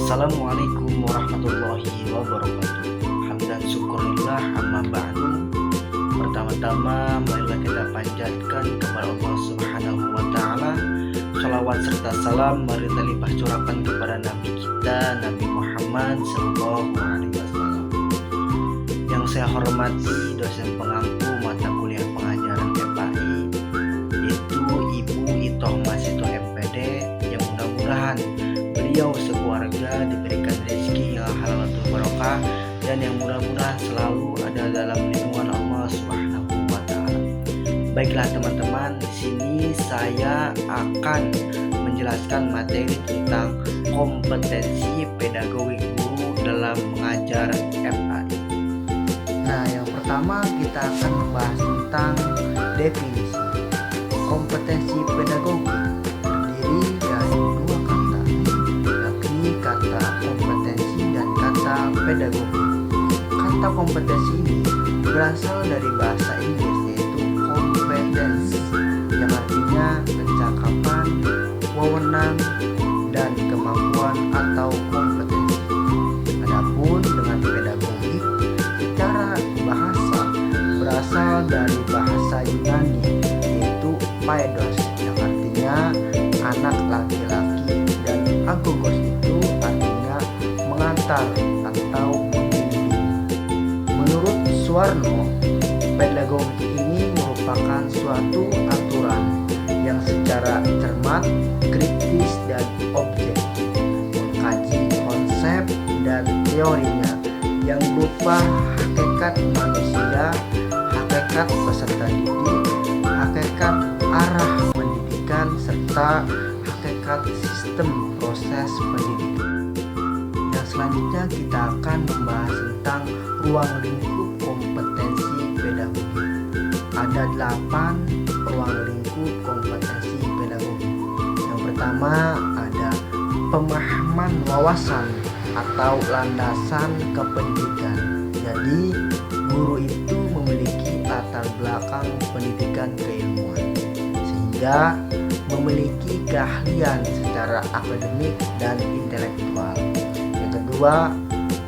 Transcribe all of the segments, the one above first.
Assalamualaikum warahmatullahi wabarakatuh. Hamdan syukurillah amma ba'du. Pertama-tama marilah kita panjatkan kepada Allah Subhanahu wa taala sholawat serta salam marilah limpah curahkan kepada Nabi kita Nabi Muhammad sallallahu alaihi wasallam. Yang saya hormati dosen pengampu mata kuliah pengajaran FAI yaitu Ibu Itoh Masito MPD, yang mudah-mudahan beliau sekeluarga diberikan rezeki yang halal barokah dan yang mudah-mudahan selalu ada dalam lindungan Allah Subhanahu wa taala. Baiklah teman-teman, di sini saya akan menjelaskan materi tentang kompetensi pedagogi guru dalam mengajar FAI. Nah, yang pertama kita akan membahas tentang definisi. Kompetensi pedagogi terdiri dari dua kata, yakni kata kompetensi dan kata pedagogi. Kata kompetensi ini berasal dari bahasa Inggris yaitu competence, yang artinya kecakapan, wewenang, dan kemampuan atau kompetensi. Adapun dengan pedagogi secara bahasa berasal dari bahasa Yunani yaitu paidos, yang artinya anak laki-laki, dan agogos itu artinya mengantar atau membimbing. Menurut Suwarno, pedagogi ini merupakan suatu aturan yang secara cermat, kritis, dan objektif mengkaji konsep dan teorinya yang berupa hakikat manusia, hakikat peserta didik, hakikat arah pendidikan, serta hakikat sistem proses pendidikan. Yang selanjutnya kita akan membahas tentang ruang lingkup kompetensi pedagogi. Ada 8 ruang lingkup kompetensi pedagogi. Yang pertama ada pemahaman wawasan atau landasan kependidikan. Jadi guru itu memiliki latar belakang pendidikan keilmuan sehingga memiliki keahlian secara akademik dan intelektual. Yang kedua,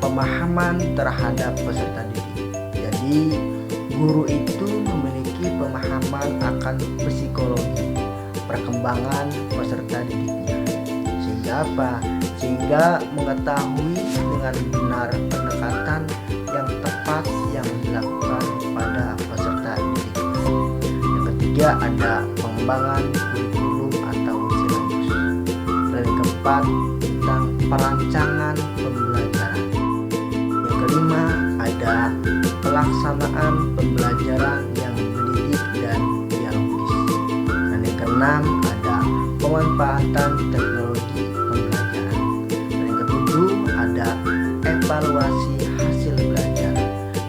pemahaman terhadap peserta didik. Jadi guru itu memiliki pemahaman akan psikologi perkembangan peserta didiknya. Sehingga apa? Sehingga mengetahui dengan benar pendekatan yang tepat yang dilakukan pada peserta didik. Yang ketiga ada pengembangan kurikulum atau silabus. Dan yang keempat tentang perancangan pembelajaran. Yang kelima ada pelaksanaan pembelajaran yang mendidik dan dialogis. Dan yang keenam ada pemanfaatan teknologi pembelajaran. Dan yang ketujuh ada evaluasi hasil belajar.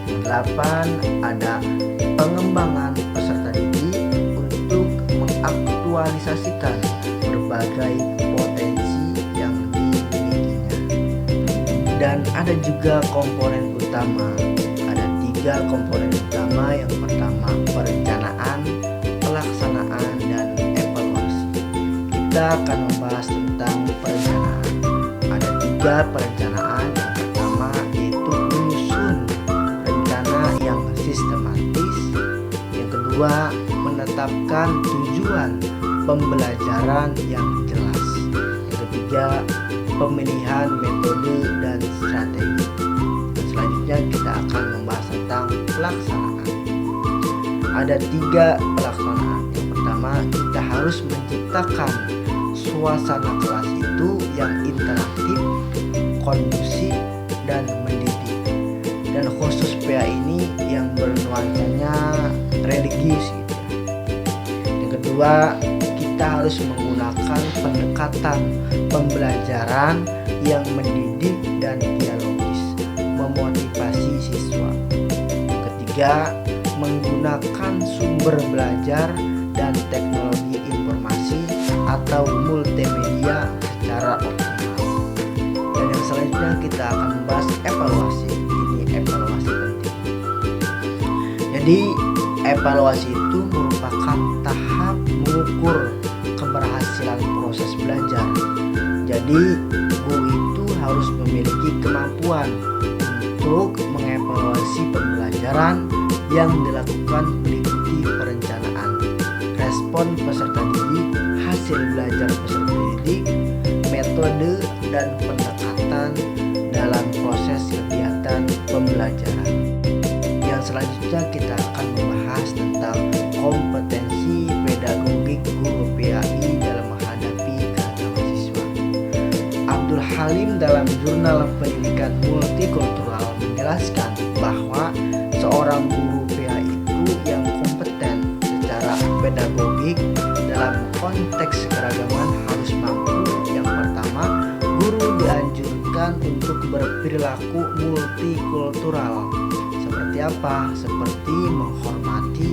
Yang delapan ada pengembangan peserta didik untuk mengaktualisasikan berbagai potensi yang dimilikinya. Dan ada juga komponen utama. Ada 3 komponen utama. Yang pertama perencanaan, pelaksanaan, dan evaluasi. Kita akan membahas tentang perencanaan. Ada 3 perencanaan. Yang pertama yaitu menyusun rencana yang sistematis. Yang kedua menetapkan tujuan pembelajaran yang jelas. Yang ketiga pemilihan metode dan strategi. Dan selanjutnya kita akan membahas tentang pelaksanaan. Ada 3 pelaksanaan. Yang pertama kita harus menciptakan suasana kelas itu yang interaktif, kondusif, dan mendidik. Dan khusus PA ini yang bernuansanya religius gitu ya. Yang kedua kita harus menggunakan pendekatan pembelajaran yang mendidik dan dialogis, memotivasi siswa. Yang ketiga menggunakan sumber belajar dan teknologi informasi atau multimedia secara optimal. Dan yang selanjutnya kita akan membahas evaluasi. Ini evaluasi penting. Jadi evaluasi itu merupakan tahap mengukur keberhasilan proses belajar. Jadi guru itu harus memiliki kemampuan untuk mengevaluasi pembelajaran yang dilakukan meliputi perencanaan, respon peserta didik, hasil belajar peserta didik, metode dan pendekatan dalam proses kegiatan pembelajaran. Yang selanjutnya kita akan membahas tentang kompetensi pedagogik guru PAI dalam menghadapi keragaman siswa. Abdul Halim dalam Jurnal Pendidikan Multikultural menjelaskan bahwa seorang guru PAI itu yang kompeten secara pedagogik dalam konteks keragaman harus mampu. Yang pertama, guru dianjurkan untuk berperilaku multikultural. Seperti apa? Seperti menghormati,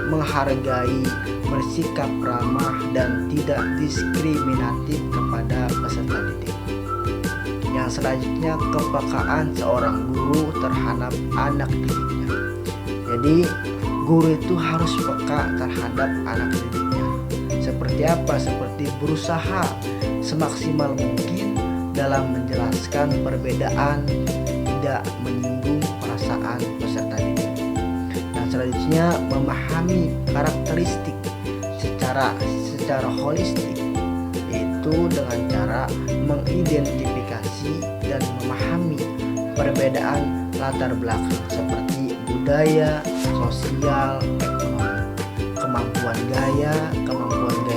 menghargai, bersikap ramah dan tidak diskriminatif kepada peserta didik. Yang selanjutnya, kepekaan seorang guru terhadap anak didiknya. Jadi guru itu harus peka terhadap anak didiknya. Seperti apa? Seperti berusaha semaksimal mungkin dalam menjelaskan perbedaan, tidak menyinggung perasaan peserta didik. Yang selanjutnya, memahami karakteristik secara holistik, yaitu dengan cara mengidentifikasi dan memahami perbedaan latar belakang seperti budaya, sosial, ekonomi, kemampuan gaya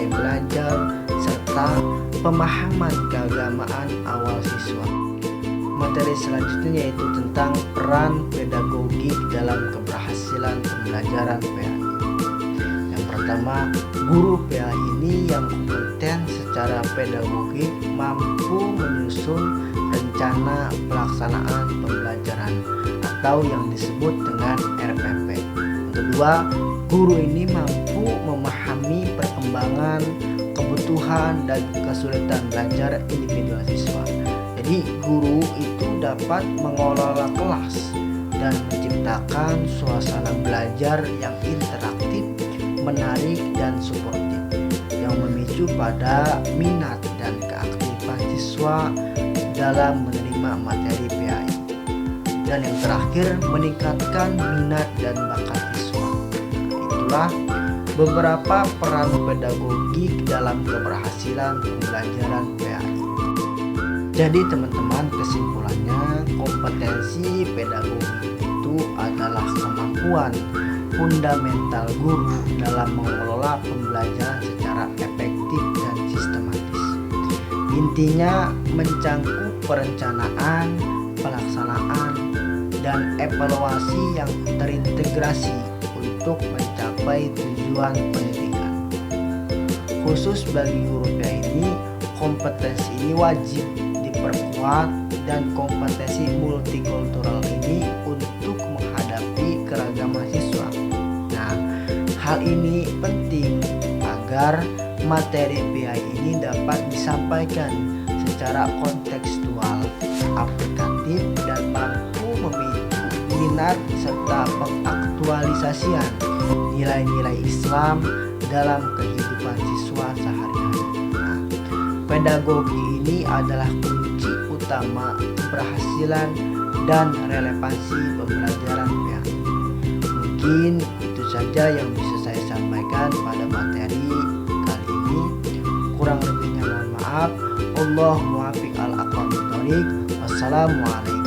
belajar, serta pemahaman keagamaan awal siswa. Materi selanjutnya yaitu tentang peran pedagogik dalam keberhasilan pembelajaran PAI. Yang pertama, guru PAI ini yang kompeten secara pedagogik mampu menyusun rencana pelaksanaan pembelajaran atau yang disebut dengan RPP. Yang kedua, guru ini mampu memahami perkembangan, kebutuhan, dan kesulitan belajar individual siswa. Jadi guru itu dapat mengelola kelas dan menciptakan suasana belajar yang interaktif, menarik, dan suportif yang memicu pada minat dan keaktifan siswa dalam menerima materi PAI. Dan yang terakhir, meningkatkan minat dan bakat siswa. Itulah beberapa peran pedagogik dalam keberhasilan pembelajaran PAI. Jadi teman-teman, kesimpulannya, kompetensi pedagogik itu adalah kemampuan fundamental guru dalam mengelola pembelajaran secara efektif dan sistematis. Intinya mencangkup perencanaan, pelaksanaan, dan evaluasi yang terintegrasi untuk mencapai tujuan pendidikan. Khusus bagi guru PAI ini, kompetensi ini wajib diperkuat, dan kompetensi multikultural ini untuk menghadapi keragaman siswa. Nah, hal ini penting agar materi PAI ini dapat disampaikan secara kontekstual, aplikatif, dan mampu memicu minat serta pengaktualisasian nilai-nilai Islam dalam kehidupan siswa sehari-hari. Nah, pedagogi ini adalah kunci utama keberhasilan dan relevansi pembelajaran PAI. Mungkin itu saja yang bisa saya sampaikan pada materi kali ini. Kurang lebihnya mohon maaf. Allahu muwaffiq al aqwamit thoriq. Wassalamualaikum.